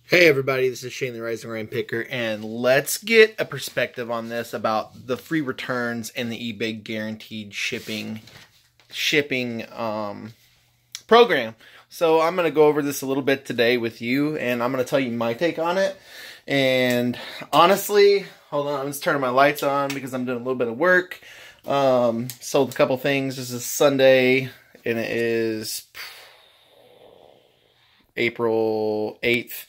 Hey everybody, this is Shane the Rising Rain Picker, and let's get a perspective on this about the free returns and the eBay guaranteed shipping program. So I'm going to go over this a little bit today with you, and I'm going to tell you my take on it. And honestly, hold on, I'm just turning my lights on because I'm doing a little bit of work. Sold a couple things. This is Sunday, and it is April 8th.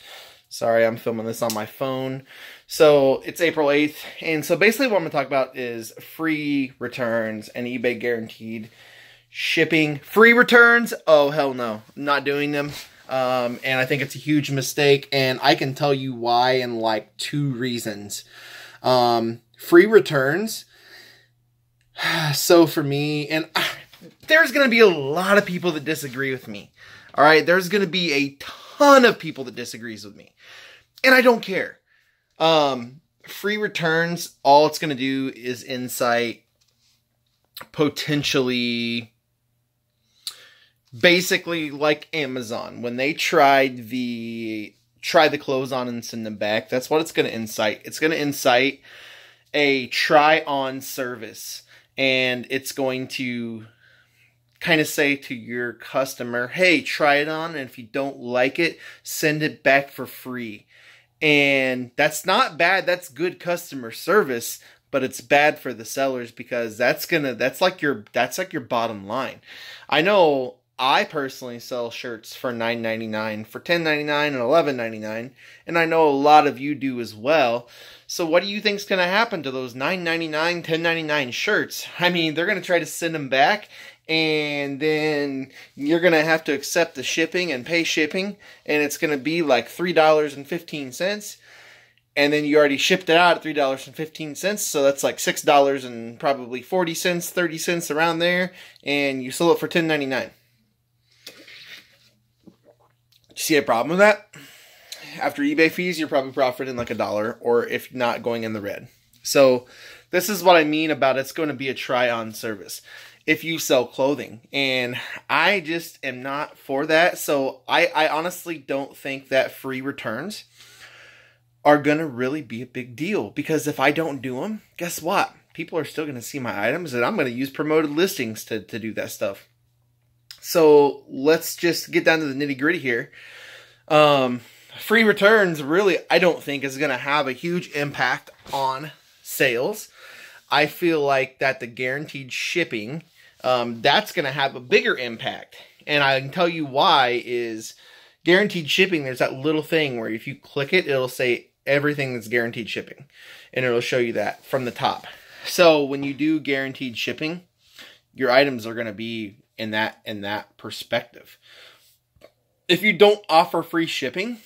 Sorry, I'm filming this on my phone. So it's April 8th. And so basically what I'm going to talk about is free returns and eBay guaranteed shipping. Free returns? Oh, hell no. I'm not doing them. And I think it's a huge mistake. And I can tell you why in like 2 reasons. Free returns. So for me, and there's going to be a lot of people that disagree with me. All right, there's going to be a ton of people that disagrees with me. And I don't care. Free returns, all it's going to do is incite potentially, basically like Amazon. When they try the clothes on and send them back, that's what it's going to incite. It's going to incite a try-on service. And it's going to kind of say to your customer, hey, try it on, and if you don't like it, send it back for free. And that's not bad. That's good customer service, but it's bad for the sellers because that's like your bottom line. I know I personally sell shirts for $9.99, for $10.99 and $11.99, and I know a lot of you do as well. So what do you think is going to happen to those $9.99, $10.99 shirts? I mean, they're going to try to send them back, and then you're going to have to accept the shipping and pay shipping, and it's going to be like $3.15, and then you already shipped it out at $3.15, so that's like $6 and probably 40 cents, 30 cents around there, and you sold it for $10.99. You see a problem with that? After eBay fees, you're probably profiting like $1, or if not, going in the red. So this is what I mean about it's going to be a try-on service if you sell clothing. And I just am not for that. So I honestly don't think that free returns are going to really be a big deal. Because if I don't do them, guess what? People are still going to see my items, and I'm going to use promoted listings to do that stuff. So let's just get down to the nitty-gritty here. Free returns really, I don't think, is going to have a huge impact on sales. I feel like that the guaranteed shipping, that's going to have a bigger impact. And I can tell you why is guaranteed shipping, there's that little thing where if you click it, it'll say everything that's guaranteed shipping. And it'll show you that from the top. So when you do guaranteed shipping, your items are going to be in that perspective. If you don't offer free shipping,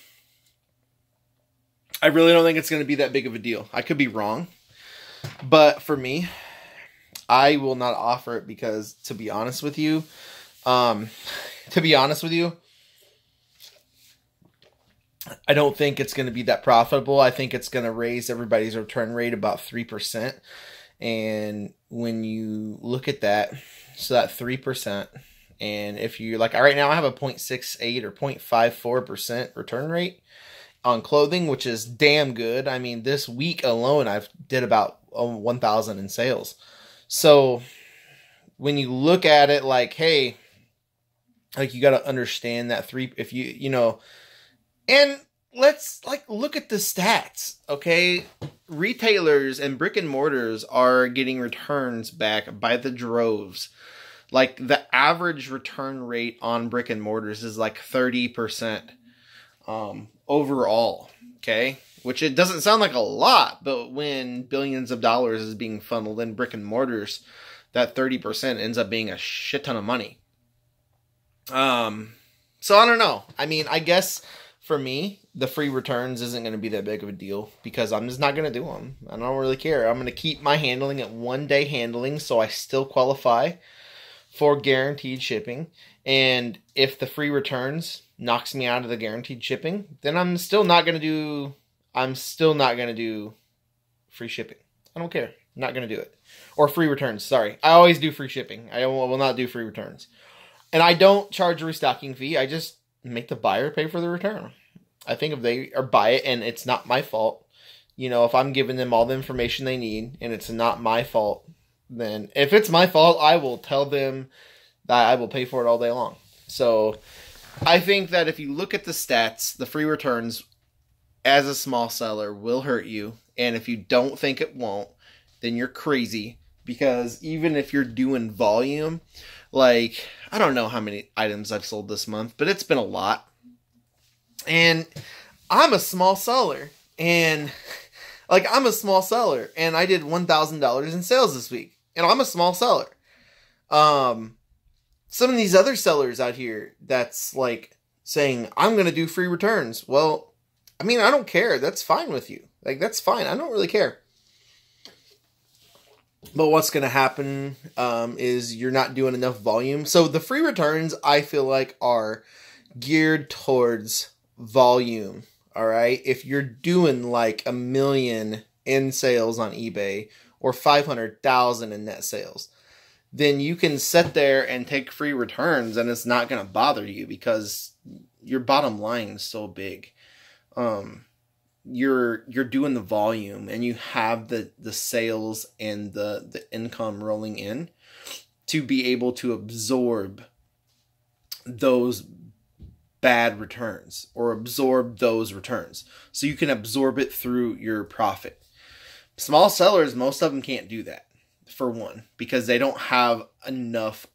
I really don't think it's going to be that big of a deal. I could be wrong. But for me, I will not offer it because, to be honest with you, I don't think it's going to be that profitable. I think it's going to raise everybody's return rate about 3%. And when you look at that, so that 3%, and if you, like right now I have a 0.68 or 0.54% return rate on clothing, which is damn good. I mean, this week alone, I've did about 1,000 in sales. So when you look at it like, hey, like you got to understand that if you know, and let's like look at the stats, okay? Retailers and brick and mortars are getting returns back by the droves. Like the average return rate on brick and mortars is like 30%. Overall, okay, which it doesn't sound like a lot, but when billions of dollars is being funneled in brick and mortars, that 30% ends up being a shit ton of money. So I don't know. I mean, I guess for me, the free returns isn't going to be that big of a deal because I'm just not going to do them. I don't really care. I'm going to keep my handling at 1-day handling, so I still qualify for guaranteed shipping. And if the free returns knocks me out of the guaranteed shipping, then I'm still not going to do free shipping. I don't care. I'm not going to do it. Or free returns, sorry. I always do free shipping. I will not do free returns. And I don't charge a restocking fee. I just make the buyer pay for the return. I think if they are buy it and it's not my fault, you know, if I'm giving them all the information they need and it's not my fault, then if it's my fault, I will tell them that I will pay for it all day long. So I think that if you look at the stats, the free returns as a small seller will hurt you. And if you don't think it won't, then you're crazy. Because even if you're doing volume, like, I don't know how many items I've sold this month, but it's been a lot. And I'm a small seller. And I'm a small seller. And I did $1,000 in sales this week. And I'm a small seller. Some of these other sellers out here that's like saying, I'm going to do free returns. Well, I mean, I don't care. That's fine with you. Like, that's fine. I don't really care. But what's going to happen is you're not doing enough volume. So the free returns, I feel like, are geared towards volume. All right. If you're doing like 1 million in sales on eBay or 500,000 in net sales, then you can sit there and take free returns and it's not going to bother you because your bottom line is so big. You're doing the volume and you have the sales and the income rolling in to be able to absorb those bad returns or absorb those returns. So you can absorb it through your profit. Small sellers, most of them can't do that, for one, because they don't have enough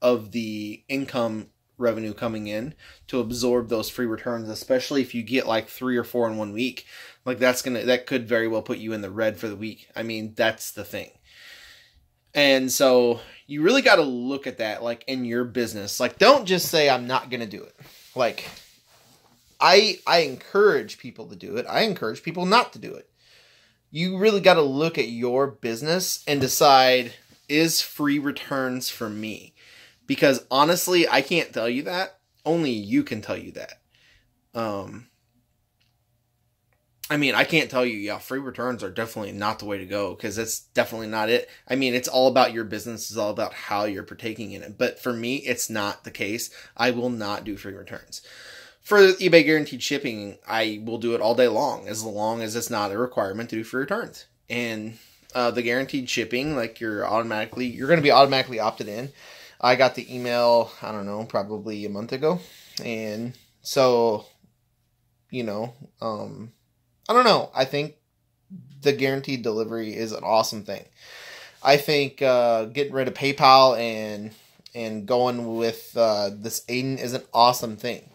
of the income revenue coming in to absorb those free returns, especially if you get like 3 or 4 in 1 week. Like that could very well put you in the red for the week. I mean, that's the thing. And so you really got to look at that like in your business. Like, don't just say I'm not going to do it. Like, I encourage people to do it. I encourage people not to do it. You really got to look at your business and decide, is free returns for me? Because honestly, I can't tell you that. Only you can tell you that. I mean, I can't tell you, yeah, free returns are definitely not the way to go, because that's definitely not it. I mean, it's all about your business. It's all about how you're partaking in it. But for me, it's not the case. I will not do free returns. For eBay guaranteed shipping, I will do it all day long as it's not a requirement to do free returns. And the guaranteed shipping, like you're going to be automatically opted in. I got the email, I don't know, probably a month ago. And so, you know, I don't know. I think the guaranteed delivery is an awesome thing. I think getting rid of PayPal and going with this Aiden is an awesome thing.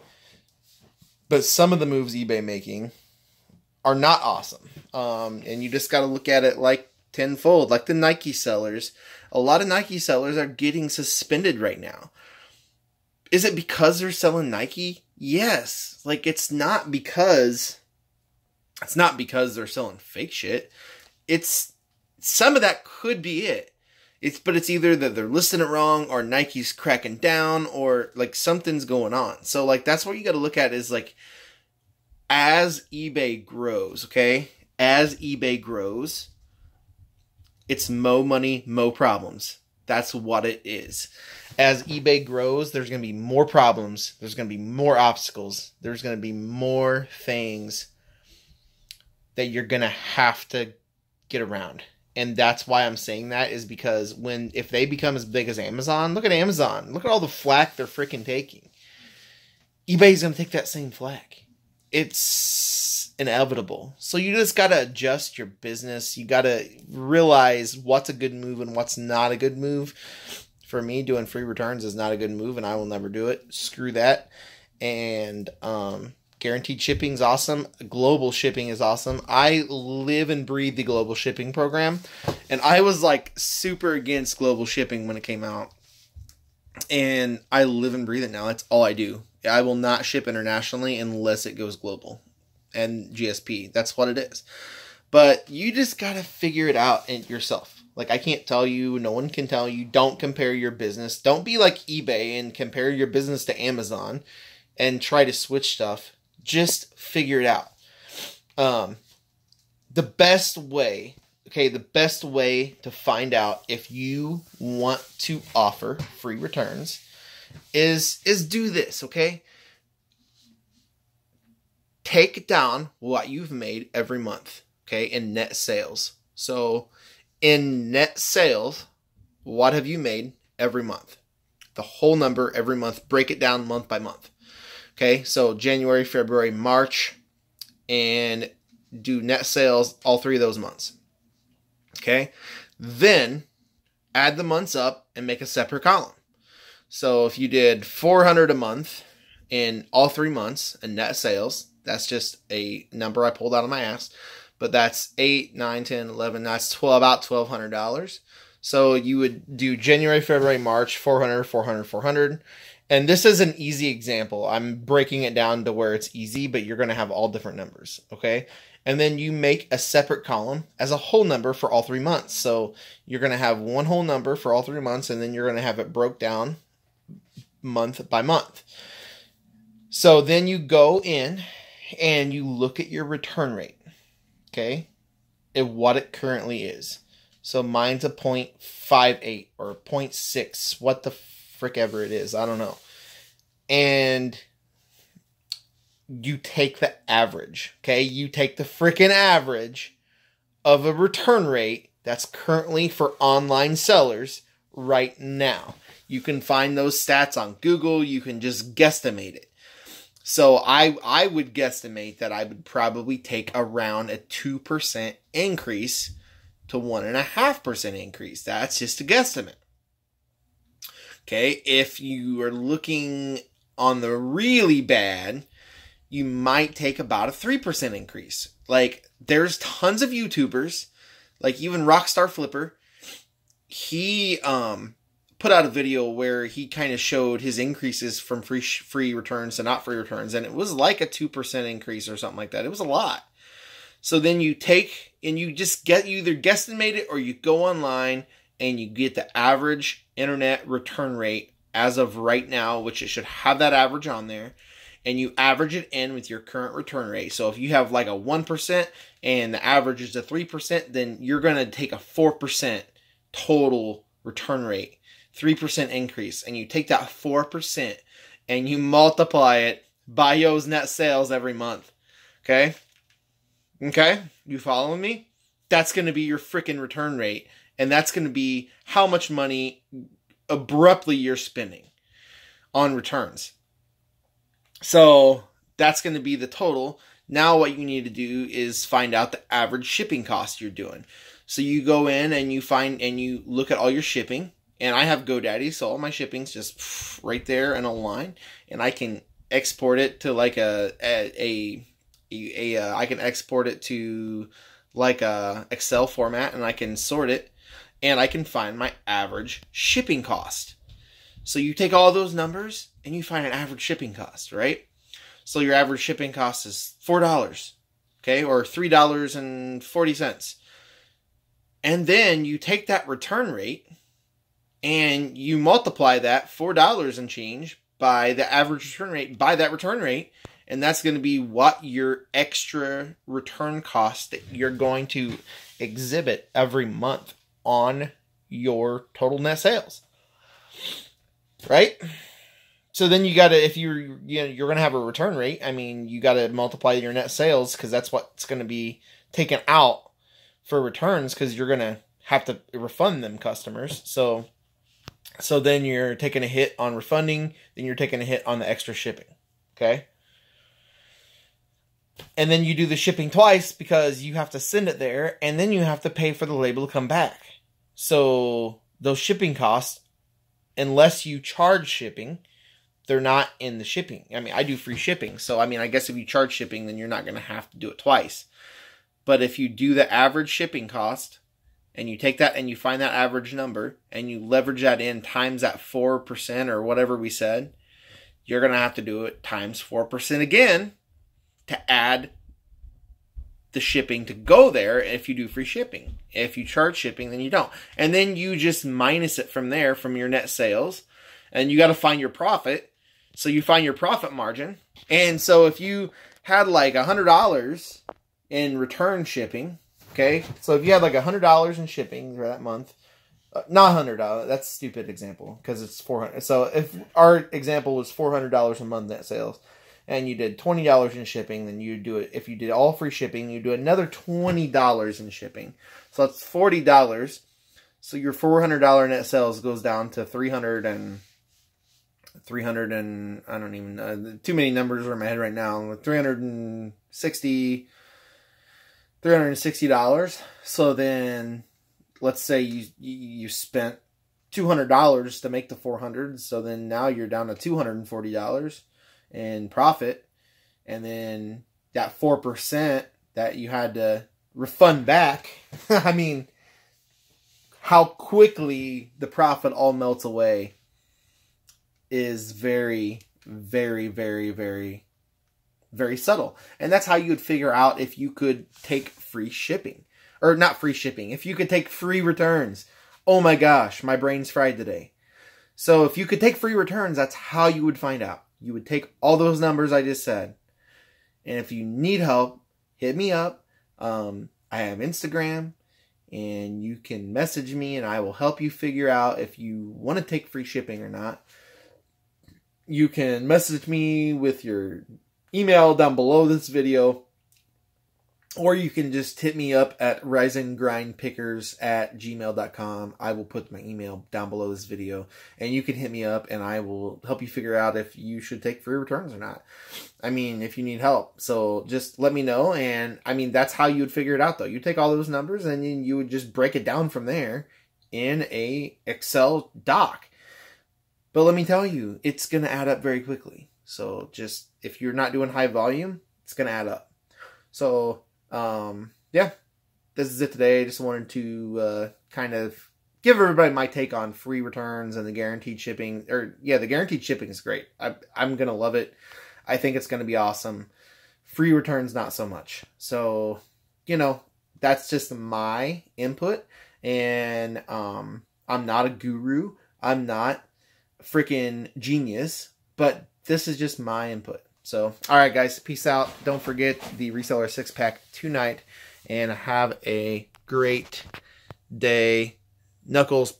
But some of the moves eBay making are not awesome. And you just got to look at it like tenfold. Like the Nike sellers. A lot of Nike sellers are getting suspended right now. Is it because they're selling Nike? Yes. Like, it's not because they're selling fake shit. It's some of that could be it. But it's either that they're listing it wrong or Nike's cracking down or like something's going on. So like that's what you got to look at is like as eBay grows, okay? As eBay grows, it's mo money, mo problems. That's what it is. As eBay grows, there's going to be more problems. There's going to be more obstacles. There's going to be more things that you're going to have to get around. And that's why I'm saying that is because if they become as big as Amazon, look at Amazon. Look at all the flack they're freaking taking. eBay's going to take that same flack. It's inevitable. So you just got to adjust your business. You got to realize what's a good move and what's not a good move. For me, doing free returns is not a good move and I will never do it. Screw that. And, guaranteed shipping is awesome. Global shipping is awesome. I live and breathe the global shipping program. And I was like super against global shipping when it came out. And I live and breathe it now. That's all I do. I will not ship internationally unless it goes global. And GSP. That's what it is. But you just got to figure it out yourself. Like, I can't tell you. No one can tell you. Don't compare your business. Don't be like eBay and compare your business to Amazon and try to switch stuff. Just figure it out. The best way to find out if you want to offer free returns is do this, okay? take down what you've made every month, okay, in net sales. So in net sales, what have you made every month? The whole number every month. Break it down month by month. Okay, so January, February, March, and do net sales all 3 of those months. Okay, then add the months up and make a separate column. So if you did 400 a month in all 3 months in net sales, that's just a number I pulled out of my ass, but that's 8, 9, 10, 11, that's about $1,200. So you would do January, February, March, 400, 400, 400. And this is an easy example. I'm breaking it down to where it's easy, but you're going to have all different numbers, okay? And then you make a separate column as a whole number for all 3 months. So you're going to have one whole number for all 3 months, and then you're going to have it broke down month by month. So then you go in and you look at your return rate, okay, and what it currently is. So mine's a 0.58 or 0.6, what the frick ever it is, I don't know. And you take the average, okay? You take the frickin' average of a return rate that's currently for online sellers right now. You can find those stats on Google. You can just guesstimate it. So I would guesstimate that I would probably take around a 2% increase to 1.5% increase. That's just a guesstimate. Okay, if you are looking on the really bad, you might take about a 3% increase. Like, there's tons of YouTubers, like even Rockstar Flipper. He put out a video where he kind of showed his increases from free returns to not free returns, and it was like a 2% increase or something like that. It was a lot. So then you take and you just you either guesstimate it or you go online and you get the average internet return rate as of right now, which it should have that average on there, and you average it in with your current return rate. So if you have like a 1% and the average is a 3%, then you're going to take a 4% total return rate, 3% increase, and you take that 4% and you multiply it by those net sales every month. Okay? Okay? You following me? That's going to be your freaking return rate. And that's going to be how much money abruptly you're spending on returns. So that's going to be the total. Now what you need to do is find out the average shipping cost you're doing. So you go in and you find and you look at all your shipping. And I have GoDaddy, so all my shipping's just right there in a line. And I can export it to like I can export it to like a Excel format, and I can sort it. And I can find my average shipping cost. So you take all those numbers and you find an average shipping cost, right? So your average shipping cost is $4, okay, or $3.40. And then you take that return rate and you multiply that $4 and change by the average return rate, by that return rate, and that's going to be what your extra return cost that you're going to exhibit every month on your total net sales, right? So then you got to, if you're going to have a return rate, I mean, you got to multiply your net sales because that's what's going to be taken out for returns because you're going to have to refund them customers. So then you're taking a hit on refunding, then you're taking a hit on the extra shipping, okay? And then you do the shipping twice because you have to send it there, and then you have to pay for the label to come back. So those shipping costs, unless you charge shipping, they're not in the shipping. I mean, I do free shipping. So, I mean, I guess if you charge shipping, then you're not going to have to do it twice. But if you do the average shipping cost, and you take that and you find that average number, and you leverage that in times that 4% or whatever we said, you're going to have to do it times 4% again to add the shipping to go there if you do free shipping. If you charge shipping, then you don't. And then you just minus it from there, from your net sales. And you got to find your profit. So you find your profit margin. And so if you had like $100 in return shipping, okay? So if you had like $100 in shipping for that month, not $100, that's a stupid example because it's $400. So if our example was $400 a month net sales, and you did $20 in shipping, then you do it. If you did all free shipping, you do another $20 in shipping. So that's $40. So your $400 net sales goes down to 300 and I don't even know, too many numbers are in my head right now. $360. So then let's say you spent $200 to make the 400. So then now you're down to $240 in profit. And then that 4% that you had to refund back, I mean, how quickly the profit all melts away is very, very, very, very, very subtle. And that's how you would figure out if you could take free shipping. Or not free shipping. If you could take free returns. Oh my gosh, my brain's fried today. So if you could take free returns, that's how you would find out. You would take all those numbers I just said. And if you need help, hit me up. I have Instagram. And you can message me and I will help you figure out if you want to take free shipping or not. You can message me with your email down below this video. Or you can just hit me up at riseandgrindpickers@gmail.com. I will put my email down below this video. And you can hit me up and I will help you figure out if you should take free returns or not. I mean, if you need help. So just let me know. And I mean, that's how you would figure it out though. You take all those numbers and then you would just break it down from there in a Excel doc. But let me tell you, it's going to add up very quickly. So just, if you're not doing high volume, it's going to add up. So, yeah, this is it today. I just wanted to kind of give everybody my take on free returns and the guaranteed shipping. Or, yeah, the guaranteed shipping is great. I'm going to love it. I think it's going to be awesome. Free returns, not so much. So, you know, that's just my input. And I'm not a guru. I'm not freaking genius, but this is just my input. So, all right, guys, peace out. Don't forget the reseller 6-pack tonight, and have a great day. Knuckles.